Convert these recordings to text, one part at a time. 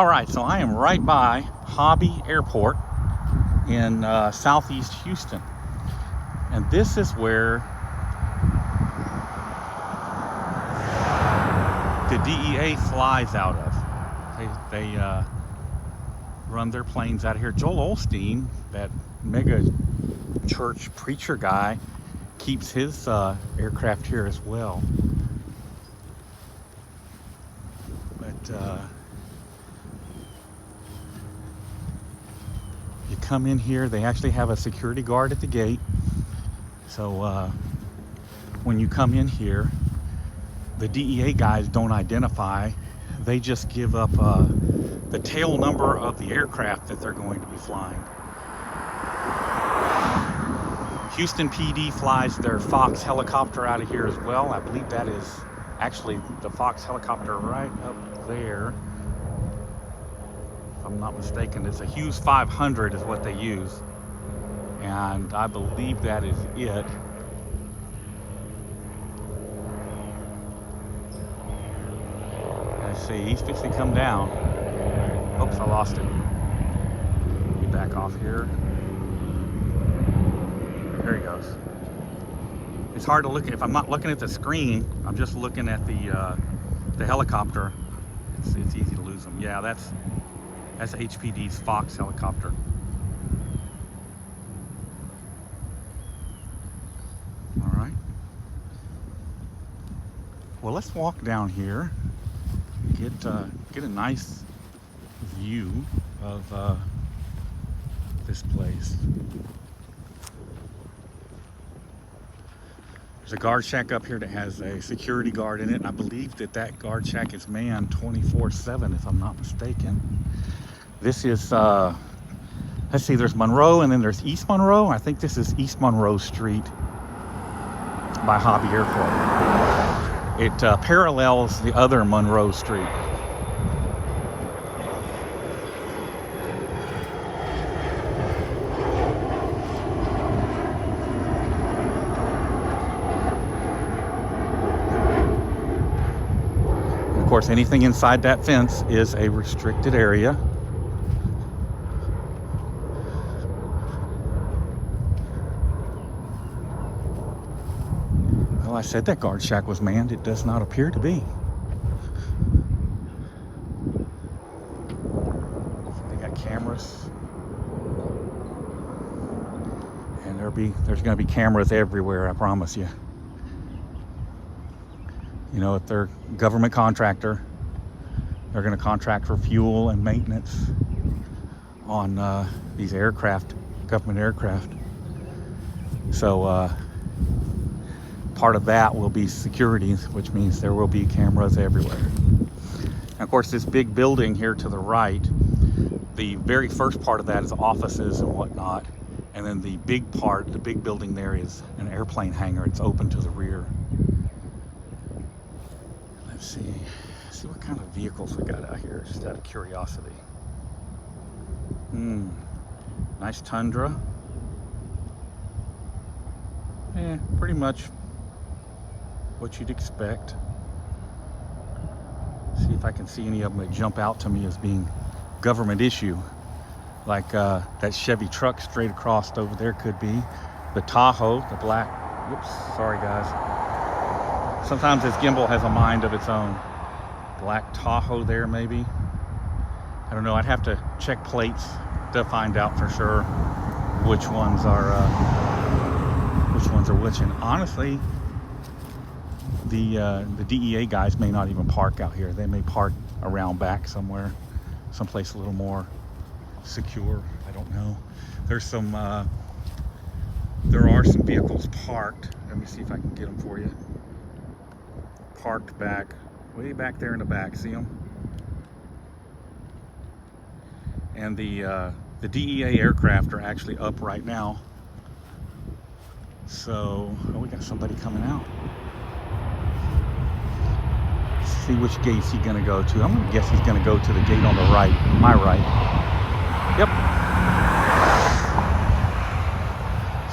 All right, so I am right by Hobby Airport in southeast Houston. And this is where the DEA flies out of. They run their planes out of here. Joel Osteen, that mega church preacher guy, keeps his aircraft here as well. But you come in here, they actually have a security guard at the gate. So when you come in here, the DEA guys don't identify. They just give up the tail number of the aircraft that they're going to be flying. Houston PD flies their Fox helicopter out of here as well. I believe that is actually the Fox helicopter right up there. If I'm not mistaken, it's a Hughes 500 is what they use. And I believe that is it. Let's see, he's fixing to come down. Oops, I lost it. Let me back off here. There he goes. It's hard to look at. If I'm not looking at the screen, I'm just looking at the helicopter. It's easy to lose them. Yeah, that's HPD's Fox helicopter. All right. Well, let's walk down here. Get a nice view of this place. There's a guard shack up here that has a security guard in it, and I believe that guard shack is manned 24/7, if I'm not mistaken. This is, let's see, there's Monroe, and then there's East Monroe. I think this is East Monroe Street by Hobby Airport. It parallels the other Monroe Street. Of course, anything inside that fence is a restricted area. Well, I said that guard shack was manned. It does not appear to be. They got cameras. And there's going to be cameras everywhere, I promise you. You know, if they're a government contractor, they're going to contract for fuel and maintenance on these aircraft, government aircraft. So part of that will be security, which means there will be cameras everywhere. And of course, this big building here to the right, the very first part of that is offices and whatnot. And then the big part, the big building there is an airplane hangar. It's open to the rear. Let's see what kind of vehicles we got out here, just out of curiosity. Nice Tundra. Pretty much what you'd expect. See if I can see any of them that jump out to me as being government issue. Like that Chevy truck straight across over there could be. The Tahoe, the black, whoops, sorry guys. Sometimes this gimbal has a mind of its own. Black Tahoe there maybe. I don't know, I'd have to check plates to find out for sure which ones are which. And honestly, the DEA guys may not even park out here. They may park around back somewhere, someplace a little more secure. I don't know. There's some there are some vehicles parked. Let me see if I can get them for you. Parked back, way back there in the back. See them? And the DEA aircraft are actually up right now. So, we got somebody coming out. Let's see which gate's he gonna go to. I'm gonna guess he's gonna go to the gate on the right, my right. Yep.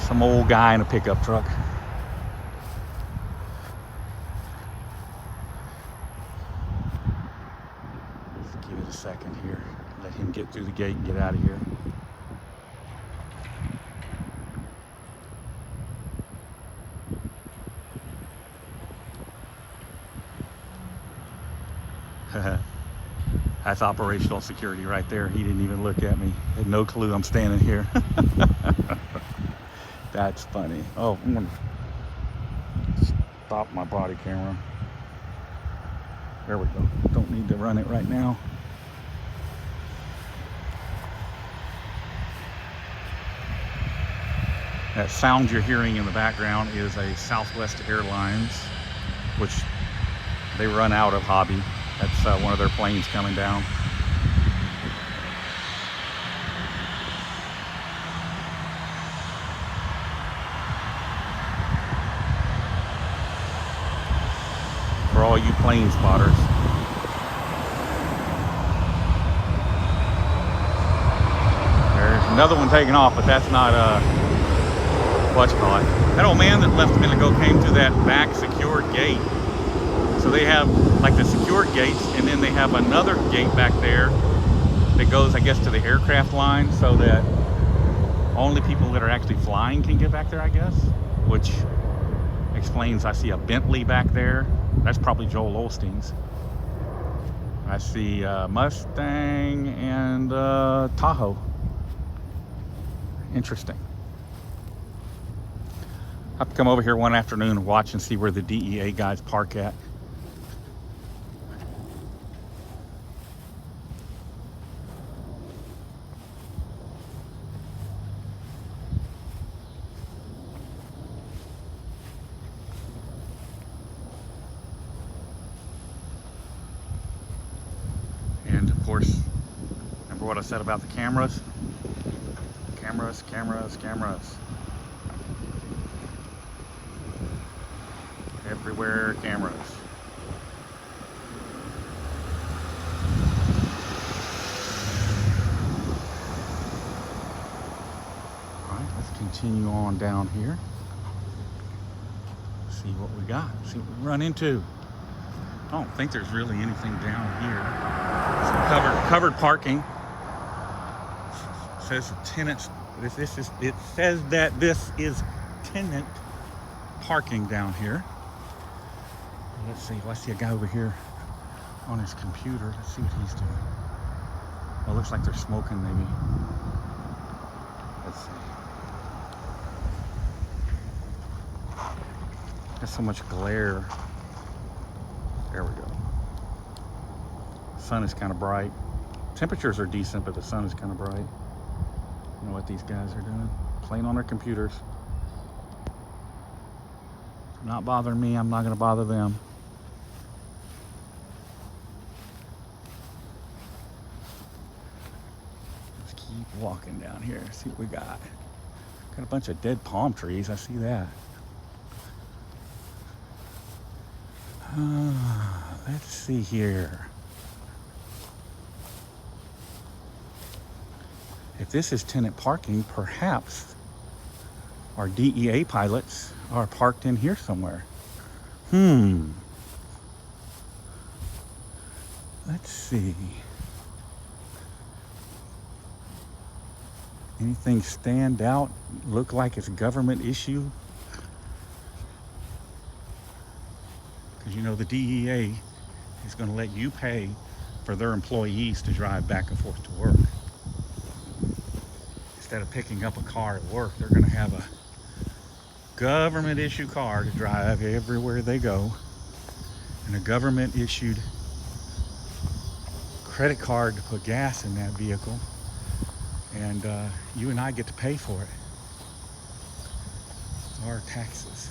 Some old guy in a pickup truck. give it a second here. Let him get through the gate and get out of here. That's operational security right there. He didn't even look at me. Had no clue I'm standing here. That's funny. Oh, I'm gonna stop my body camera. There we go. Don't need to run it right now. That sound you're hearing in the background is a Southwest Airlines, which they run out of Hobby. That's one of their planes coming down. For all you plane spotters. There's another one taking off, but that's not what you call it. That old man that left a minute ago came through that back secured gate. So they have like the secured gates, and then they have another gate back there that goes, I guess, to the aircraft line, so that only people that are actually flying can get back there, I guess, which explains I see a Bentley back there. That's probably Joel Osteen's. I see Mustang and Tahoe. Interesting. I have to come over here one afternoon and watch and see where the DEA guys park at. And of course, remember what I said about the cameras? Cameras, cameras, cameras. Everywhere cameras. Alright, let's continue on down here. See what we got. See what we run into. I don't think there's really anything down here. Some covered parking. It says tenants. It says that this is tenant parking down here. Let's see. Well, I see a guy over here on his computer. Let's see what he's doing. Well, it looks like they're smoking, maybe. Let's see. There's so much glare. There we go. Sun is kind of bright. Temperatures are decent, but the sun is kind of bright. You know what these guys are doing? Playing on their computers. Not bothering me. I'm not going to bother them. Let's keep walking down here. See what we got. Got a bunch of dead palm trees. I see that. Let's see here. If this is tenant parking, perhaps our DEA pilots are parked in here somewhere. Let's see. Anything stand out? Look like it's government issue? Because you know the DEA is going to let you pay for their employees to drive back and forth to work. Instead of picking up a car at work, they're going to have a government issue car to drive everywhere they go, and a government issued credit card to put gas in that vehicle, and you and I get to pay for it. It's our taxes.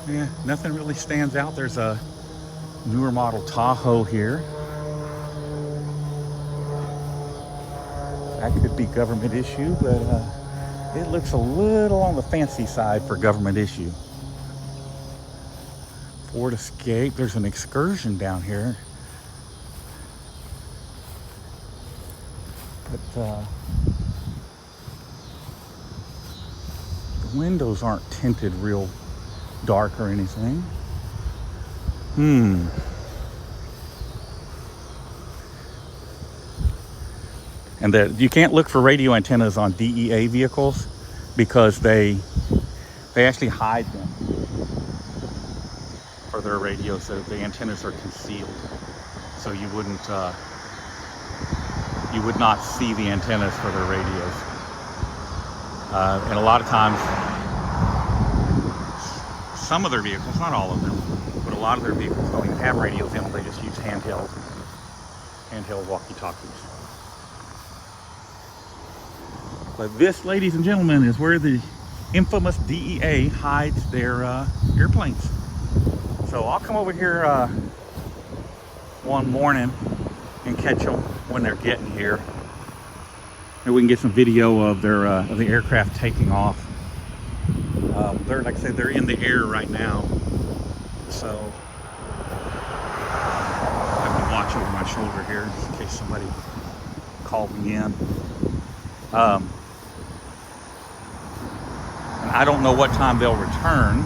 Yeah, nothing really stands out. There's a newer model Tahoe here. That could be government issue, but it looks a little on the fancy side for government issue. Ford Escape. There's an Excursion down here. But windows aren't tinted real dark or anything. And you can't look for radio antennas on DEA vehicles because they actually hide them for their radios, so the antennas are concealed, so you would not see the antennas for their radios. And a lot of times, some of their vehicles, not all of them, but a lot of their vehicles don't even have radios in them. They just use handheld walkie-talkies. But this, ladies and gentlemen, is where the infamous DEA hides their airplanes. So I'll come over here one morning and catch them when they're getting here. Maybe we can get some video of the aircraft taking off. They're, like I said, they're in the air right now, so I have to watch over my shoulder here just in case somebody called me in. And I don't know what time they'll return,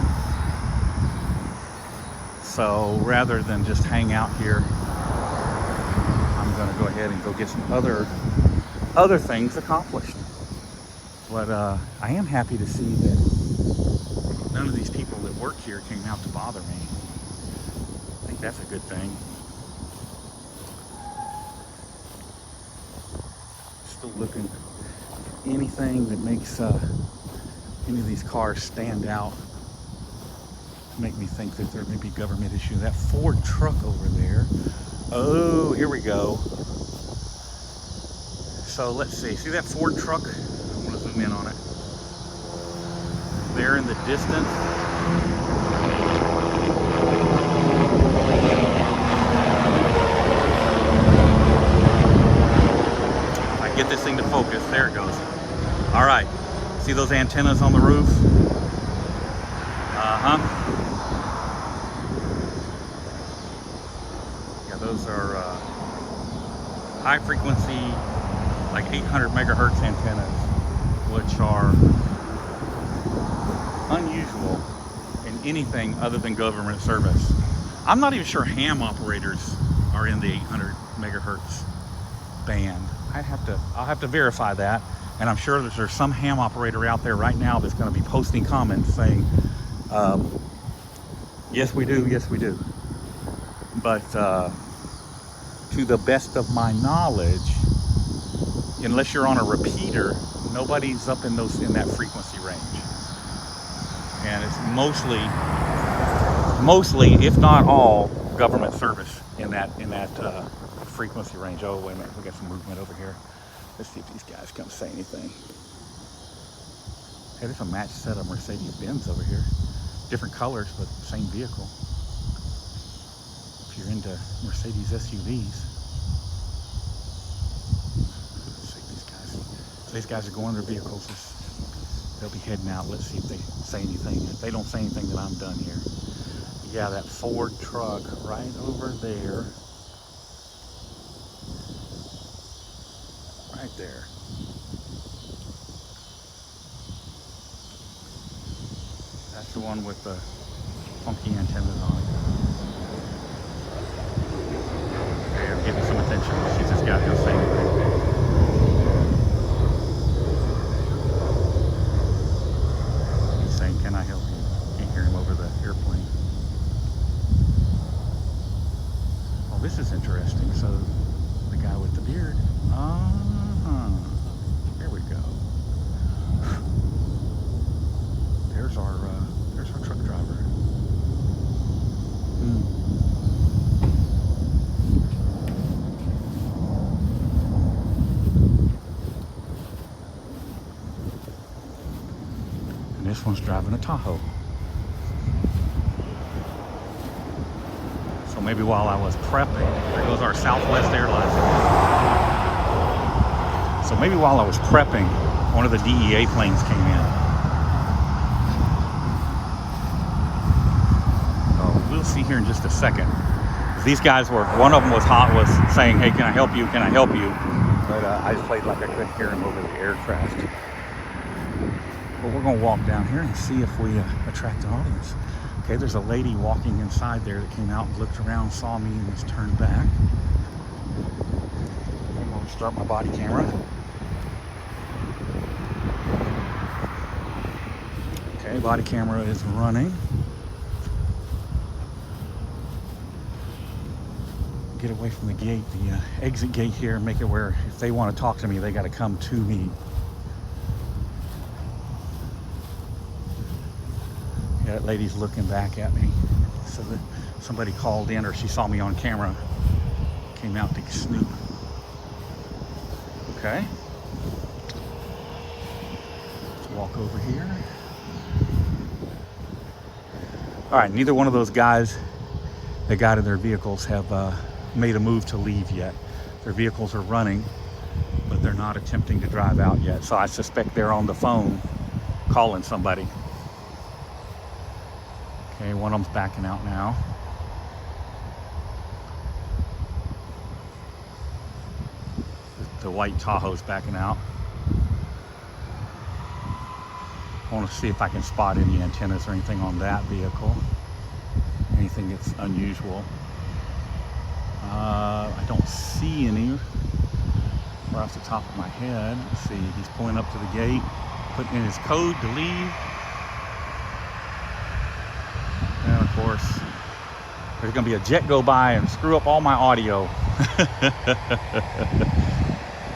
so rather than just hang out here, I'm going to go ahead and go get some other things accomplished. But I am happy to see that none of these people that work here came out to bother me. I think that's a good thing. Still looking for anything that makes any of these cars stand out, make me think that there may be government issue. That Ford truck over there. Oh, here we go. So let's see that Ford truck? I'm going to zoom in on it. There in the distance. If I get this thing to focus, there it goes. All right, see those antennas on the roof? Yeah, those are high frequency, like 800 megahertz antennas, which are unusual in anything other than government service. I'm not even sure ham operators are in the 800 megahertz band. I'll have to verify that, and I'm sure that there's some ham operator out there right now that's going to be posting comments saying, yes we do, yes we do. But to the best of my knowledge, unless you're on a repeater, nobody's up in that frequency range. And it's mostly, if not all, government service in that frequency range. Oh, wait a minute, we got some movement over here. Let's see if these guys come say anything. Hey, there's a matched set of Mercedes-Benz over here. Different colors, but same vehicle. If you're into Mercedes SUVs. Let's see these guys. So these guys are going to their vehicles. They'll be heading out. Let's see if they say anything. If they don't say anything, then I'm done here. Yeah, that Ford truck right over there. Right there. That's the one with the funky antennas on it. Okay, I'm getting some attention. She's this guy who'll say anything. Can I help you? Can't hear him over the airplane. Oh, this is interesting. So the guy with the beard. There we go. There's our truck driver. This one's driving a Tahoe. So maybe while I was prepping, there goes our Southwest Airlines. So maybe while I was prepping, one of the DEA planes came in. So we'll see here in just a second. These guys were, one of them was saying, hey, can I help you? Can I help you? But I just played like I couldn't hear him over the aircraft. But we're gonna walk down here and see if we attract an audience. Okay, there's a lady walking inside there that came out and looked around, saw me, and was turned back. I'm gonna start my body camera. Okay, body camera is running. Get away from the gate, the exit gate here, and make it where if they want to talk to me, they got to come to me. Yeah, that lady's looking back at me. So that somebody called in, or she saw me on camera, came out to snoop. Okay. Let's walk over here. All right, neither one of those guys that got in their vehicles have made a move to leave yet. Their vehicles are running, but they're not attempting to drive out yet. So I suspect they're on the phone calling somebody. Okay, one of them's backing out now. The white Tahoe's backing out. I want to see if I can spot any antennas or anything on that vehicle. Anything that's unusual. I don't see any right off the top of my head. Let's see, he's pulling up to the gate, putting in his code to leave. And of course, there's gonna be a jet go by and screw up all my audio.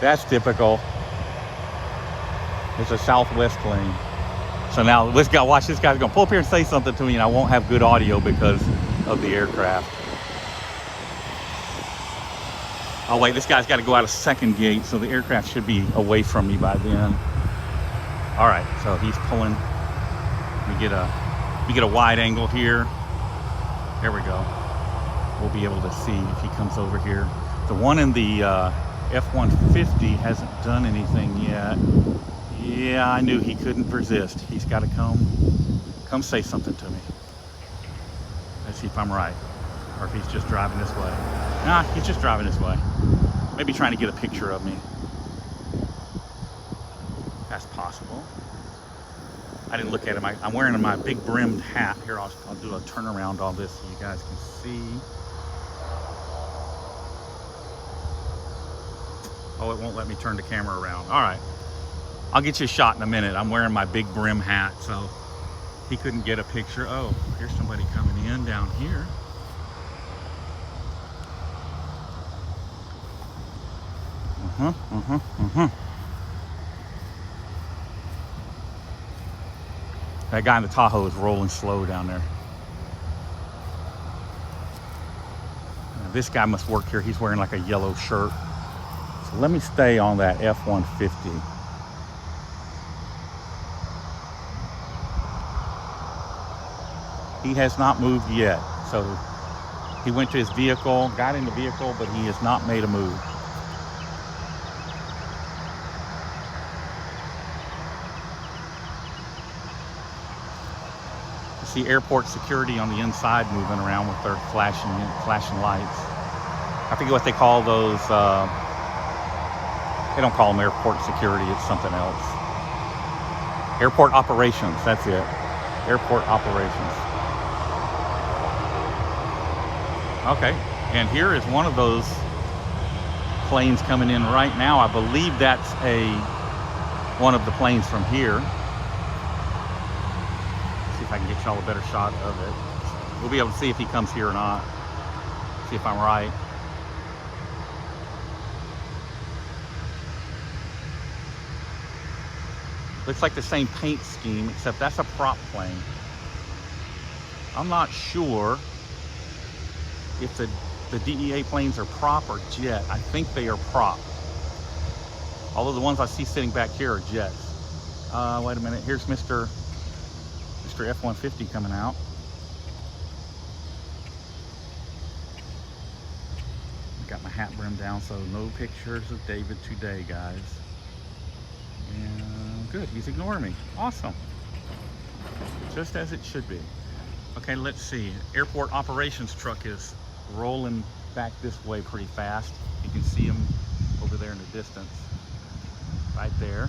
That's typical. It's a Southwest plane. So now this guy, watch, this guy's gonna pull up here and say something to me, and I won't have good audio because of the aircraft. Oh wait, this guy's got to go out a second gate, so the aircraft should be away from me by then. All right, so he's pulling. We get a wide angle here. There we go. We'll be able to see if he comes over here. The one in the F-150 hasn't done anything yet. Yeah, I knew he couldn't resist. He's got to come say something to me. Let's see if I'm right, or if he's just driving this way. Nah, he's just driving this way. Maybe trying to get a picture of me. That's possible. I didn't look at him. I'm wearing my big brimmed hat. Here, I'll do a turnaround on this so you guys can see. Oh, it won't let me turn the camera around. All right. I'll get you a shot in a minute. I'm wearing my big brim hat, so he couldn't get a picture. Oh, here's somebody coming in down here. That guy in the Tahoe is rolling slow down there. Now, this guy must work here. He's wearing like a yellow shirt. So let me stay on that F-150. He has not moved yet. So he went to his vehicle, got in the vehicle, but he has not made a move. See airport security on the inside moving around with their flashing lights. I forget what they call those. They don't call them airport security. It's something else. Airport operations. That's it. Airport operations. Okay, and here is one of those planes coming in right now. I believe that's one of the planes from here. See if I can get y'all a better shot of it. We'll be able to see if he comes here or not. See if I'm right. Looks like the same paint scheme, except that's a prop plane. I'm not sure if the DEA planes are prop or jet. I think they are prop. Although the ones I see sitting back here are jets. Wait a minute, here's Mr. F-150 coming out. Got my hat brimmed down, so no pictures of David today, guys. And good, he's ignoring me. Awesome. Just as it should be. Okay, let's see. Airport operations truck is rolling back this way pretty fast. You can see him over there in the distance. Right there.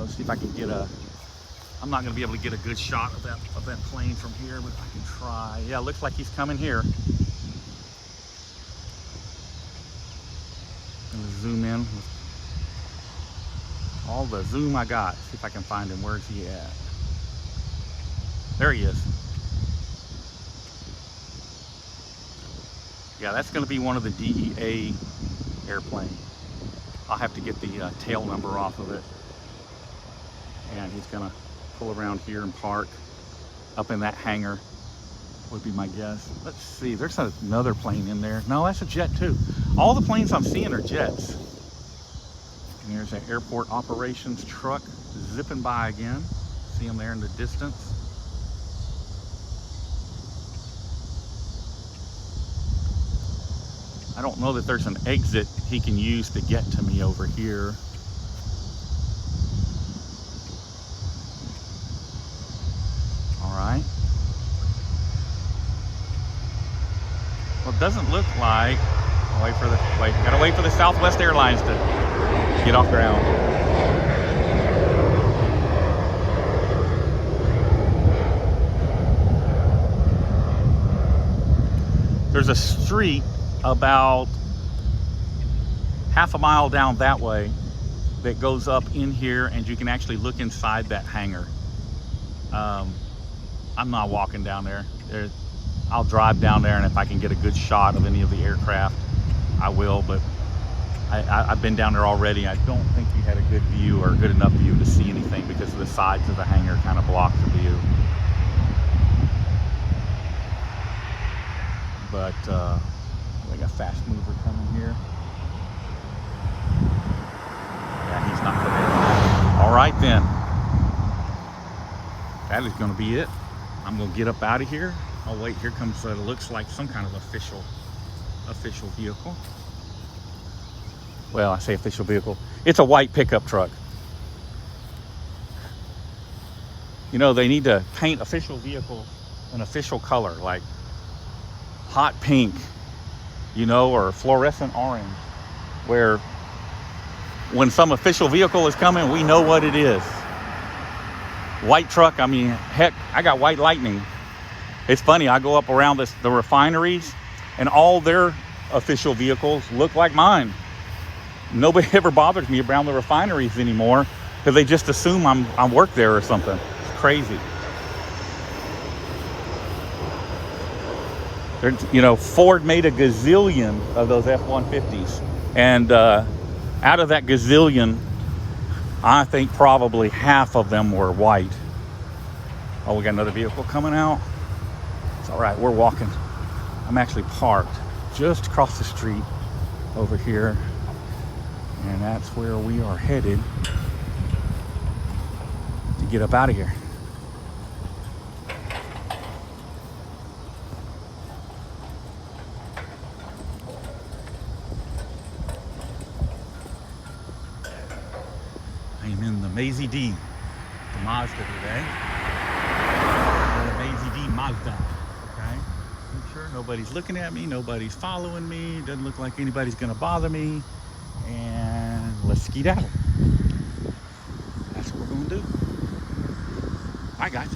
Let's see if I can get a, I'm not gonna be able to get a good shot of that plane from here, but I can try. Yeah, looks like he's coming here. I'm gonna zoom in with all the zoom I got. See if I can find him. Where's he at? There he is. Yeah, that's gonna be one of the DEA airplanes. I'll have to get the tail number off of it. And he's gonna pull around here and park up in that hangar, would be my guess. Let's see, there's another plane in there. No, that's a jet too. All the planes I'm seeing are jets. And there's an airport operations truck zipping by again. See him there in the distance. I don't know that there's an exit he can use to get to me over here. All right. Well, it doesn't look like, gotta wait for the Southwest Airlines to get off ground. There's a street about half a mile down that way that goes up in here, and you can actually look inside that hangar. I'm not walking down there. I'll drive down there, and if I can get a good shot of any of the aircraft, I will, but I've been down there already. I don't think we had a good view or a good enough view to see anything because of the sides of the hangar kind of block the view. But we got a fast mover coming here. Yeah, he's not coming. All right then. That is going to be it. I'm going to get up out of here. Oh wait, here comes looks like some kind of official vehicle. Well, I say official vehicle. It's a white pickup truck. You know, they need to paint official vehicles an official color, like hot pink, you know, or fluorescent orange, where when some official vehicle is coming, we know what it is. White truck, I mean, heck, I got white lightning. It's funny, I go up around the refineries, and all their official vehicles look like mine. Nobody ever bothers me around the refineries anymore because they just assume I work there or something. It's crazy. You know, Ford made a gazillion of those F-150s, and out of that gazillion, I think probably half of them were white. Oh, we got another vehicle coming out. It's all right, we're walking. I'm actually parked just across the street over here, and that's where we are headed to get up out of here. I am in the Mazda D, the Mazda today. The Mazda D Mazda. Okay, I'm sure nobody's looking at me, nobody's following me, doesn't look like anybody's gonna bother me, and let's skedaddle. That's what we're gonna do. Bye guys.